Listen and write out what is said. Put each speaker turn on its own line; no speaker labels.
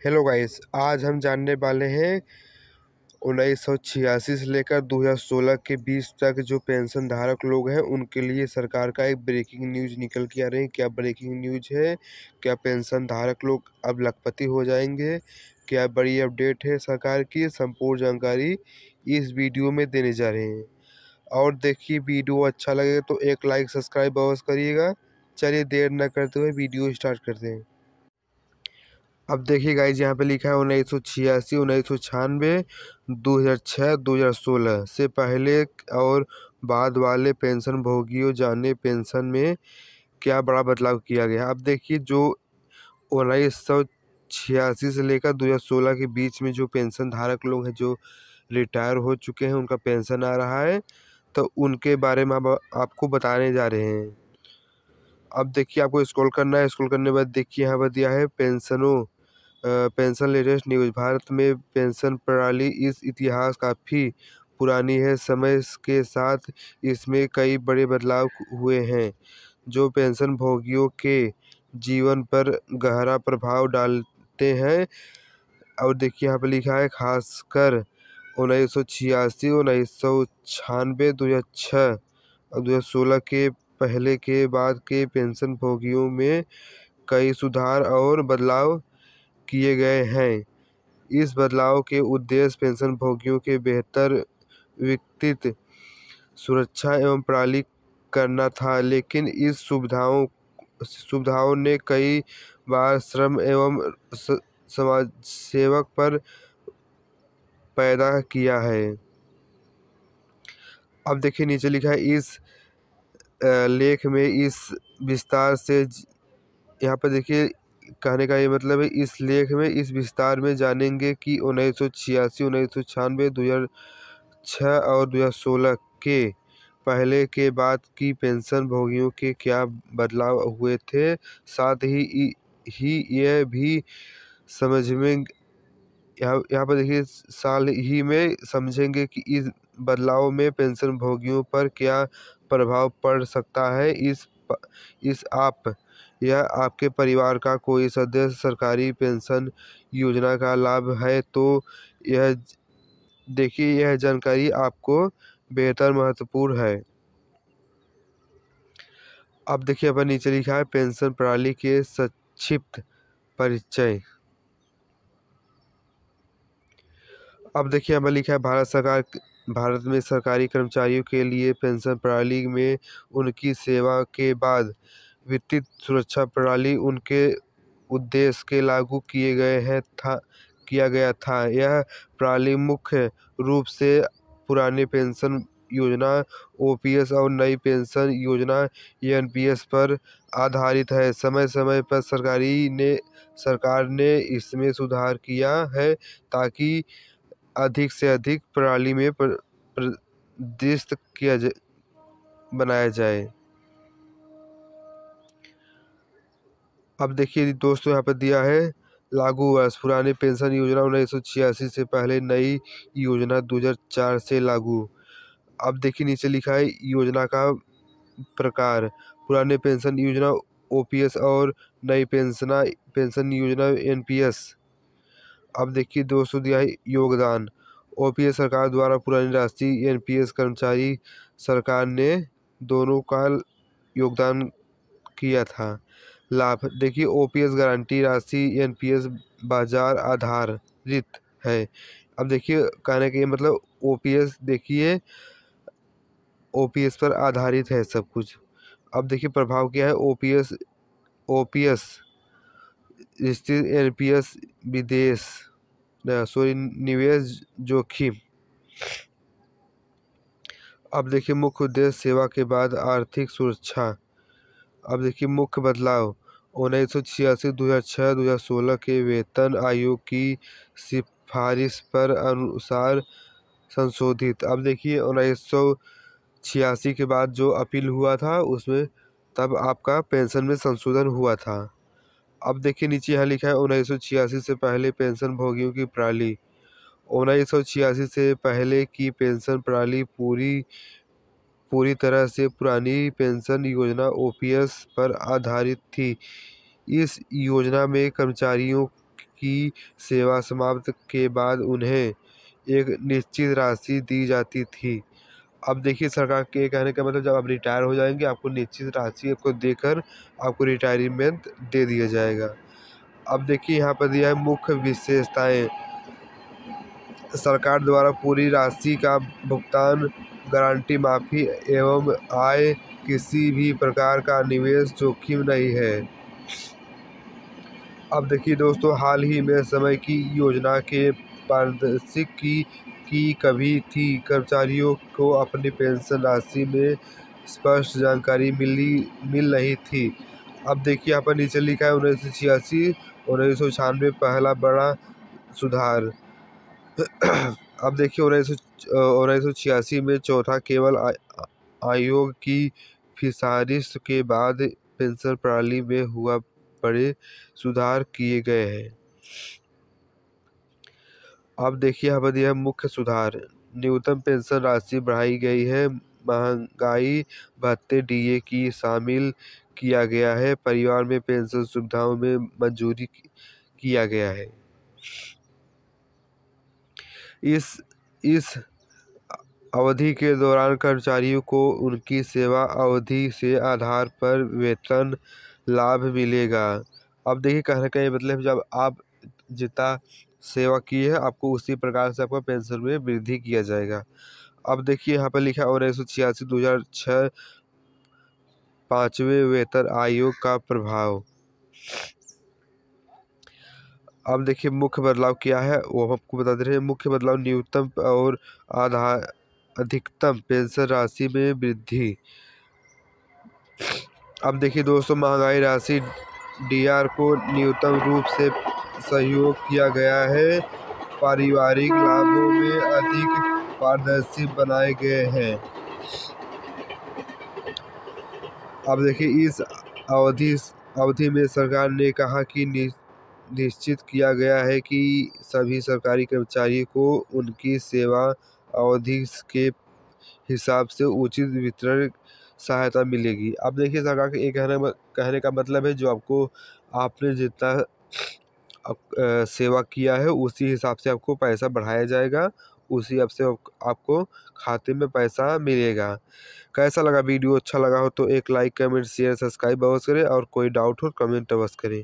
Hello guys, आज हम जानने वाले हैं 1986 से लेकर 2016 के बीच तक जो पेंशन धारक लोग हैं उनके लिए सरकार का एक ब्रेकिंग न्यूज निकल के आ रही है। क्या ब्रेकिंग न्यूज है? क्या पेंशन धारक लोग अब लखपति हो जाएंगे? क्या बड़ी अपडेट है सरकार की? संपूर्ण जानकारी इस वीडियो में देने जा रहे हैं। और देखिए, वीडियो अच्छा लगे तो एक लाइक सब्सक्राइब अवश्य करिएगा। चलिए देर न करते हुए वीडियो स्टार्ट करते हैं। अब देखिए गाइज, यहाँ पे लिखा है 1986, 1996, 2006, 2016 से पहले और बाद वाले पेंशन भोगियों जाने पेंशन में क्या बड़ा बदलाव किया गया। अब देखिए, जो 1986 से लेकर 2016 के बीच में जो पेंशन धारक लोग हैं जो रिटायर हो चुके हैं, उनका पेंशन आ रहा है, तो उनके बारे में अब आपको बताने जा रहे हैं। अब देखिए, आपको स्क्रॉल करना है। स्क्रॉल करने के बाद देखिए, यहाँ पर दिया है पेंशन लेटेस्ट न्यूज। भारत में पेंशन प्रणाली इस इतिहास काफ़ी पुरानी है। समय के साथ इसमें कई बड़े बदलाव हुए हैं जो पेंशन भोगियों के जीवन पर गहरा प्रभाव डालते हैं। और देखिए, यहाँ पे लिखा है खासकर 1986, 1996, 2006 और 2016 के पहले के बाद के पेंशन भोगियों में कई सुधार और बदलाव किए गए हैं। इस बदलाव के उद्देश्य पेंशन भोगियों के बेहतर वित्तीय सुरक्षा एवं प्रणाली करना था, लेकिन इस सुविधाओं ने कई बार श्रम एवं समाज सेवक पर पैदा किया है। अब देखिए, नीचे लिखा है इस लेख में इस विस्तार से यहाँ पर देखिए, कहने का ये मतलब है, इस लेख में इस विस्तार में जानेंगे कि 1986, 1996, 2006 और 2016 के पहले के बाद की पेंशन भोगियों के क्या बदलाव हुए थे। साथ ही यह भी समझ में यहाँ पर देखिए, साल ही में समझेंगे कि इस बदलाव में पेंशन भोगियों पर क्या प्रभाव पड़ सकता है। इस आप या आपके परिवार का कोई सदस्य सरकारी पेंशन योजना का लाभ है तो यह देखिए, यह जानकारी आपको बेहतर महत्वपूर्ण है। अब देखिए, अपन नीचे लिखा है पेंशन प्रणाली के संक्षिप्त परिचय। अब देखिए, हमें लिखा है भारत में सरकारी कर्मचारियों के लिए पेंशन प्रणाली में उनकी सेवा के बाद वित्तीय सुरक्षा प्रणाली उनके उद्देश्य के लागू किया गया था। यह प्रणाली मुख्य रूप से पुराने पेंशन योजना ओपीएस और नई पेंशन योजना एनपीएस पर आधारित है। समय समय पर सरकार ने इसमें सुधार किया है ताकि अधिक से अधिक प्रणाली में निर्दिष्ट बनाया जाए। अब देखिए दोस्तों, यहाँ पर दिया है लागू वर्ष। पुरानी पेंशन योजना 1986 से पहले, नई योजना 2004 से लागू। अब देखिए, नीचे लिखा है योजना का प्रकार। पुराने पेंशन योजना ओपीएस और नई पेंशन योजना एनपीएस। अब देखिए दोस्तों, दिया है योगदान। ओपीएस सरकार द्वारा पुरानी राशि, एनपीएस कर्मचारी सरकार ने दोनों का योगदान किया था। लाभ देखिए, ओपीएस गारंटी राशि, एनपीएस बाजार आधारित है। अब देखिए, कहने का ये मतलब ओपीएस देखिए, ओपीएस पर आधारित है सब कुछ। अब देखिए, प्रभाव क्या है। ओपीएस स्थिर, एनपीएस विदेश निवेश जोखिम। अब देखिए, मुख्य उद्देश्य सेवा के बाद आर्थिक सुरक्षा। अब देखिए, मुख्य बदलाव 1986, 2006, 2016 के वेतन आयोग की सिफारिश पर अनुसार संशोधित। अब देखिए, 1986 के बाद जो अपील हुआ था उसमें तब आपका पेंशन में संशोधन हुआ था। अब देखिए, नीचे यहाँ लिखा है 1986 से पहले पेंशन भोगियों की प्रणाली। 1986 से पहले की पेंशन प्रणाली पूरी तरह से पुरानी पेंशन योजना ओपीएस पर आधारित थी। इस योजना में कर्मचारियों की सेवा समाप्त के बाद उन्हें एक निश्चित राशि दी जाती थी। अब देखिए सरकार के कहने का मतलब जब आप रिटायर हो जाएंगे आपको निश्चित राशि को देकर आपको रिटायरमेंट दे दिया जाएगा। अब देखिए यहाँ पर दिया है मुख्य विशेषताएं। सरकार द्वारा पूरी राशि का भुगतान, गारंटी माफी एवं आय किसी भी प्रकार का निवेश जोखिम नहीं है। अब देखिए दोस्तों, हाल ही में समय की योजना के पारदर्शी की कभी थी। कर्मचारियों को अपनी पेंशन राशि में स्पष्ट जानकारी मिल रही थी। अब देखिए यहाँ पर नीचे लिखा है 1986 1996 पहला बड़ा सुधार। अब देखिए 1986 में चौथा केवल आयोग की सिफारिश के बाद पेंशन प्रणाली में हुआ बड़े सुधार किए गए हैं। अब देखिए यहाँ पर दिया है मुख्य सुधार। न्यूनतम पेंशन राशि बढ़ाई गई है। महंगाई भत्ते डीए की शामिल किया गया है। परिवार में पेंशन सुविधाओं में मंजूरी किया गया है। इस अवधि के दौरान कर्मचारियों को उनकी सेवा अवधि से आधार पर वेतन लाभ मिलेगा। अब देखिए कहने का ये मतलब जब आप जितना सेवा की है आपको उसी प्रकार से आपको पेंशन में वृद्धि किया जाएगा। अब देखिए यहाँ पर लिखा है 1986 2006 पांचवें वेतन आयोग का प्रभाव। अब देखिए मुख्य बदलाव क्या है वो हम आपको बता दे रहे हैं। मुख्य बदलाव न्यूनतम और अधिकतम पेंशन राशि में वृद्धि। अब देखिए दोस्तों, महंगाई राशि डीआर को न्यूनतम रूप से सहयोग किया गया है। पारिवारिक लाभों में अधिक पारदर्शी बनाए गए हैं। अब देखिए इस अवधि में सरकार ने कहा कि निश्चित किया गया है कि सभी सरकारी कर्मचारियों को उनकी सेवा अवधि के हिसाब से उचित वितरण सहायता मिलेगी। अब देखिए सरकार के एक कहने का मतलब है जो आपने जितना सेवा किया है उसी हिसाब से आपको पैसा बढ़ाया जाएगा, उसी हिसाब से आपको खाते में पैसा मिलेगा। कैसा लगा वीडियो? अच्छा लगा हो तो एक लाइक कमेंट शेयर सब्सक्राइब अवश्य करें और कोई डाउट हो कमेंट अवश्य करें।